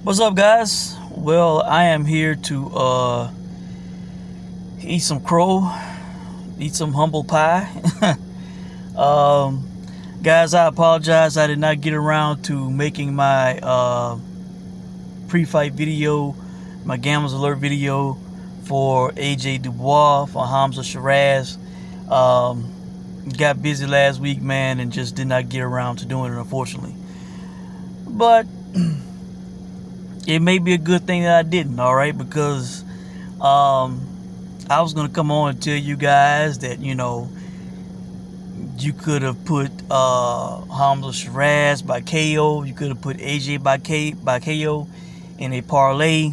What's up, guys? Well, I am here to eat some crow, eat some humble pie. um, Guys, I apologize. I did not get around to making my pre-fight video, my Gamblers Alert video for AJ Dubois, for Hamzah Sheeraz. Got busy last week, man, and just did not get around to doing it, unfortunately. But it may be a good thing that I didn't, all right, because I was going to come on and tell you guys that, you could have put Hamzah Sheeraz by KO, you could have put AJ by KO in a parlay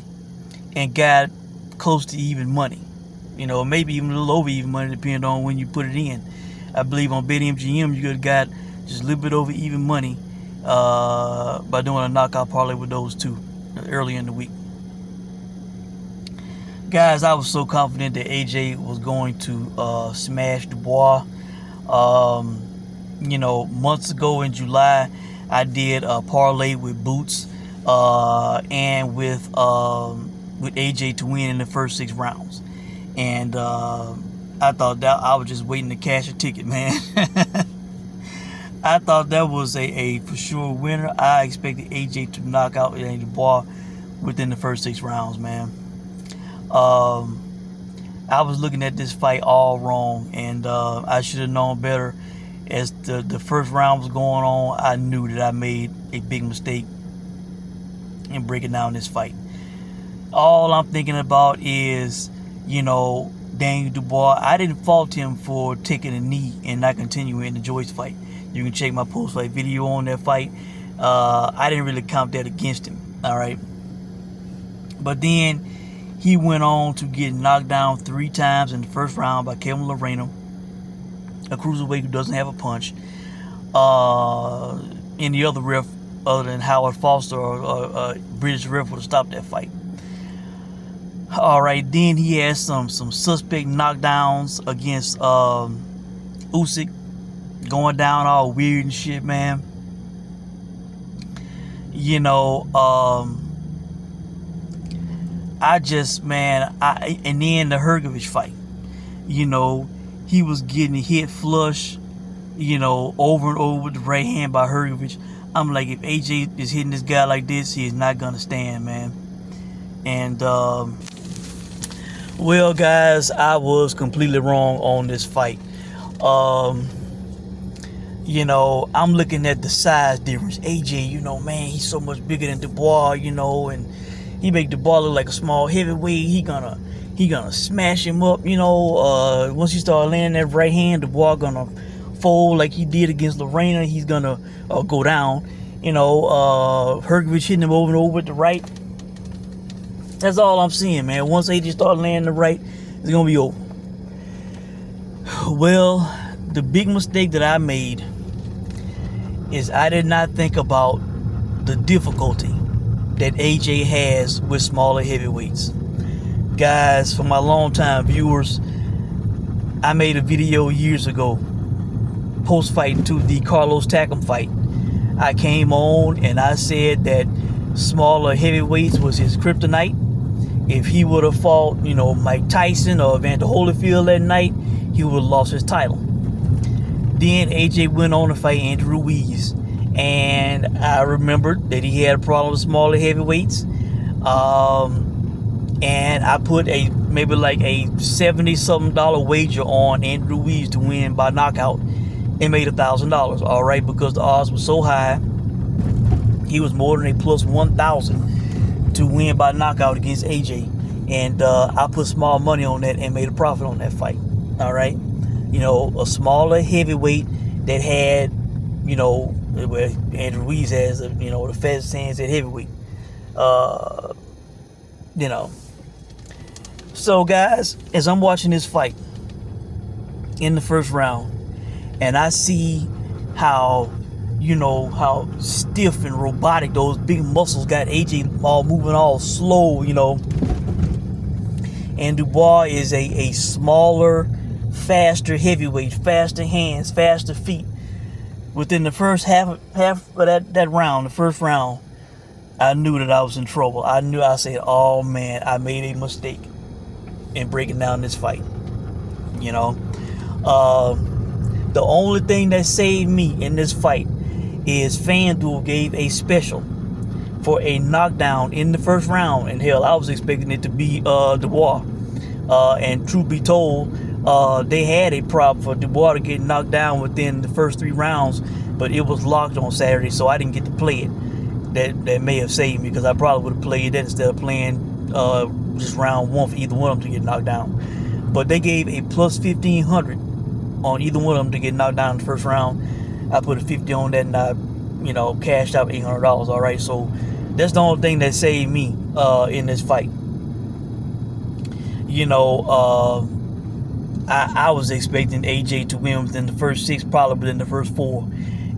and got close to even money. Maybe even a little over even money, depending on when you put it in. I believe on BetMGM you could have got just a little bit over even money by doing a knockout parlay with those two early in the week. Guys, I was so confident that AJ was going to smash Dubois. Months ago in July, I did a parlay with Boots and with AJ to win in the first 6 rounds. And I thought that I was just waiting to cash a ticket, man. I thought that was a for sure winner. I expected AJ to knock out Dubois within the first 6 rounds, man. I was looking at this fight all wrong, and I should have known better. As the first round was going on, I knew that I made a big mistake in breaking down this fight. All I'm thinking about is, Danny Dubois. I didn't fault him for taking a knee and not continuing the Joyce fight. You can check my post-fight video on that fight. I didn't really count that against him, all right? But then he went on to get knocked down 3 times in the first round by Kevin Lorena, a cruiserweight who doesn't have a punch. And the other ref, other than Howard Foster, or British ref, would have stopped that fight. All right, then he had some suspect knockdowns against Usyk, going down all weird and shit, man. And then the Hrgovic fight, he was getting hit flush, over and over with the right hand by Hrgovic. I'm like, if AJ is hitting this guy like this, he is not gonna stand, man. And well, guys, I was completely wrong on this fight. I'm looking at the size difference. AJ, man, he's so much bigger than Dubois, and he make Dubois look like a small heavyweight. He gonna smash him up, once he start landing that right hand, Dubois gonna fold like he did against Lorena. He's gonna go down. Hrgovic hitting him over and over with the right. That's all I'm seeing, man. Once AJ start landing the right, it's gonna be over. Well, the big mistake that I made is I did not think about the difficulty that AJ has with smaller heavyweights. Guys, for my longtime viewers, I made a video years ago, post-fight to the Carlos Takam fight. I came on and I said that smaller heavyweights was his kryptonite. If he would have fought, Mike Tyson or Evander Holyfield that night, he would have lost his title. Then AJ went on to fight Andrew Ruiz, and I remembered that he had a problem with smaller heavyweights. And I put maybe like a $70-something wager on Andrew Ruiz to win by knockout, and made $1,000. All right, because the odds were so high, he was more than a plus 1,000 to win by knockout against AJ, and I put small money on that and made a profit on that fight. All right, a smaller heavyweight that had, where Andrew Ruiz has, the fast hands at heavyweight. So, guys, as I'm watching this fight in the first round, and I see how stiff and robotic those big muscles got AJ all moving all slow, and Dubois is a smaller, faster heavyweight, faster hands, faster feet. Within the first half of that round, the first round, I knew that I was in trouble. I said, oh man, I made a mistake in breaking down this fight. You know, uh, the only thing that saved me in this fight is FanDuel gave a special for a knockdown in the first round. And hell, I was expecting it to be Dubois. And truth be told, they had a prop for Dubois to get knocked down within the first 3 rounds, but it was locked on Saturday, so I didn't get to play it. That may have saved me, because I probably would have played that instead of playing just round 1 for either one of them to get knocked down. But they gave a plus 1,500 on either one of them to get knocked down in the first round. I put a 50 on that, and I, cashed out $800. All right, so that's the only thing that saved me in this fight. I was expecting AJ to win within the first 6, probably within the first 4,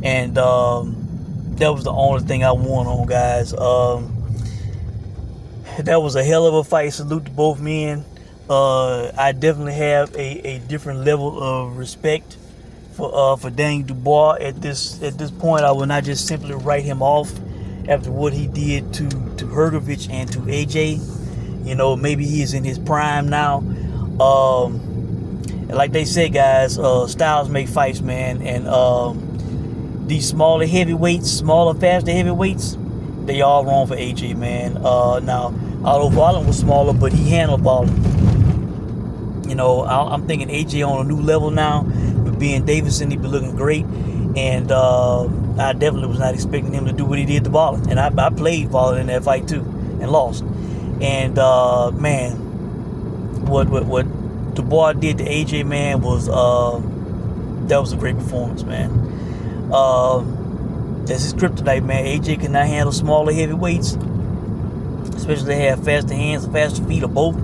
and that was the only thing I won on, guys. That was a hell of a fight. Salute to both men. I definitely have a different level of respect for Denny Dubois at this point. I will not just simply write him off after what he did to Hrgovic and to AJ. Maybe he's in his prime now. Like they say, guys, styles make fights, man. And these smaller faster heavyweights, they all wrong for AJ, man. Now, although Volume was smaller, but he handled Volume. I'm thinking AJ on a new level now. With being Davidson, he been looking great. And I definitely was not expecting him to do what he did to Volume. And I played Volume in that fight too and lost. And man, what Dubois did to AJ, man, that was a great performance, man. That's his kryptonite, man. AJ cannot handle smaller heavyweights, especially they have faster hands and faster feet, or both.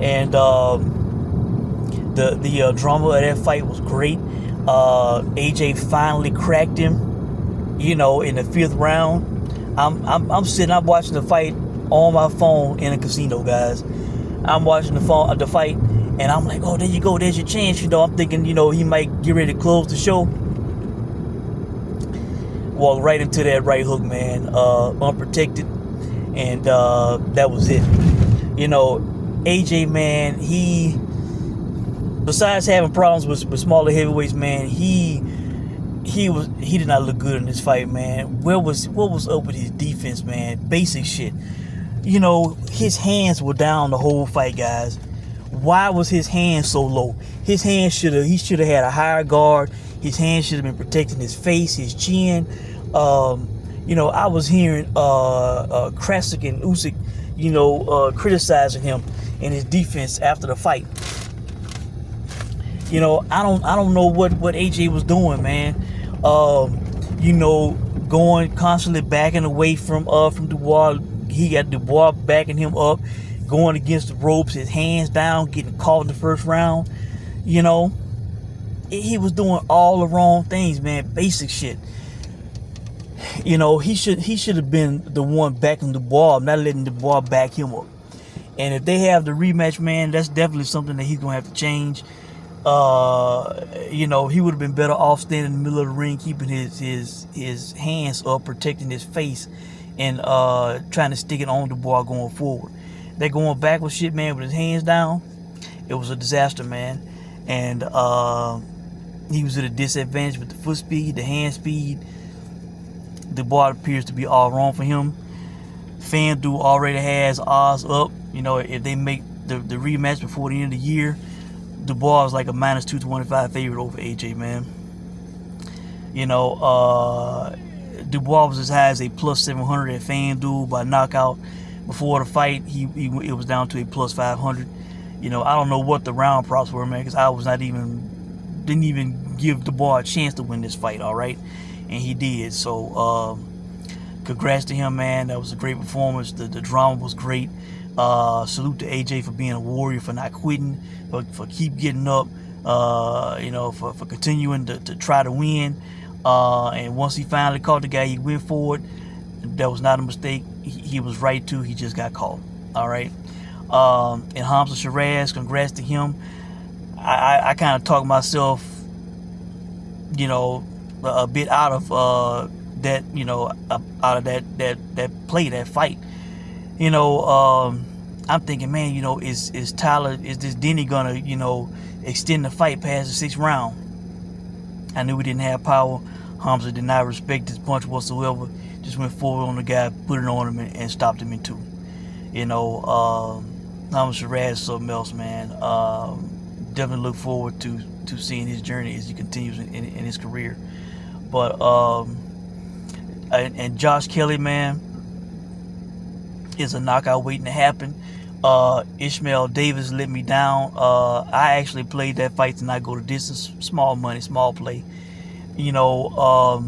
And the drama of that fight was great. AJ finally cracked him, in the 5th round. I'm watching the fight on my phone in a casino, guys. I'm watching the fight, and I'm like, oh, there you go, there's your chance. I'm thinking, he might get ready to close the show. Walked right into that right hook, man, unprotected, and that was it. AJ, man, he, besides having problems with smaller heavyweights, man, he did not look good in this fight, man. What was up with his defense, man? Basic shit. His hands were down the whole fight, guys. Why was his hands so low? He should have had a higher guard. His hands should have been protecting his face, his chin. I was hearing Krasik and Usyk, criticizing him and his defense after the fight. I don't know what AJ was doing, man. Going constantly backing away from Dubois. He got Dubois backing him up, going against the ropes, his hands down, getting caught in the first round. He was doing all the wrong things, man. Basic shit. He should have been the one backing Dubois, not letting Dubois back him up. And if they have the rematch, man, that's definitely something that he's gonna have to change. He would have been better off standing in the middle of the ring, keeping his hands up, protecting his face, and trying to stick it on Dubois going forward. They're going back with shit, man, with his hands down. It was a disaster, man. And he was at a disadvantage with the foot speed, the hand speed. Dubois appears to be all wrong for him. FanDuel already has odds up. If they make the rematch before the end of the year, Dubois is like a minus 225 favorite over AJ, man. Dubois was as high as a plus 700 at FanDuel by knockout. Before the fight, it was down to a plus 500. I don't know what the round props were, man, because I was didn't even give Dubois a chance to win this fight, all right? And he did. So, congrats to him, man. That was a great performance. The drama was great. Salute to AJ for being a warrior, for not quitting, for keep getting up, for continuing to try to win. And once he finally caught the guy, he went forward. That was not a mistake. He was right too. He just got caught. All right. And Hamzah Sheeraz, congrats to him. I kind of talked myself, a bit out of that, you know, out of that fight. You know, I'm thinking, man, you know, is this Denny gonna, you know, extend the fight past the 6th round? I knew we didn't have power. Hamzah did not respect his punch whatsoever. Just went forward on the guy, put it on him, and stopped him in 2. You know, Hamzah Sheeraz is something else, man. Definitely look forward to seeing his journey as he continues in his career. But and Josh Kelly, man, is a knockout waiting to happen. Ishmael Davis let me down. I actually played that fight to not go the distance. Small money, small play. You know,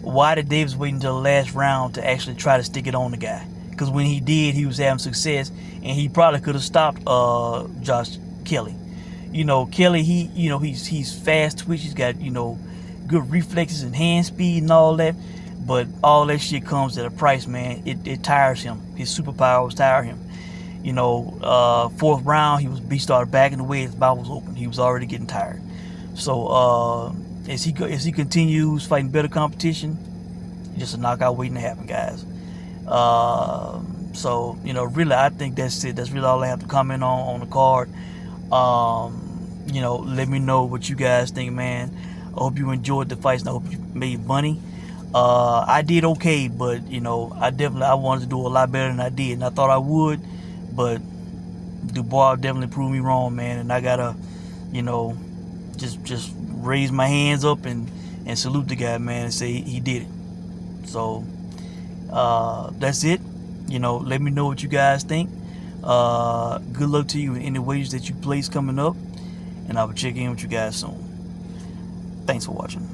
why did Davis wait until the last round to actually try to stick it on the guy? Because when he did, he was having success, and he probably could have stopped Josh Kelly. You know, Kelly, he's fast twitch. He's got, you know, good reflexes and hand speed and all that. But all that shit comes at a price, man. It tires him. His superpowers tire him. You know, 4th round, he started backing away. His mouth was open. He was already getting tired. So as he continues fighting better competition, just a knockout waiting to happen, guys. So, you know, really, I think that's it. That's really all I have to comment on the card. You know, let me know what you guys think, man. I hope you enjoyed the fights, and I hope you made money. I did okay, but, you know, I wanted to do a lot better than I did, and I thought I would, but Dubois definitely proved me wrong, man. And I gotta, you know, just raise my hands up and salute the guy, man, and say he did it. So that's it. You know, let me know what you guys think. Good luck to you in any ways that you place coming up, and I will check in with you guys soon. Thanks for watching.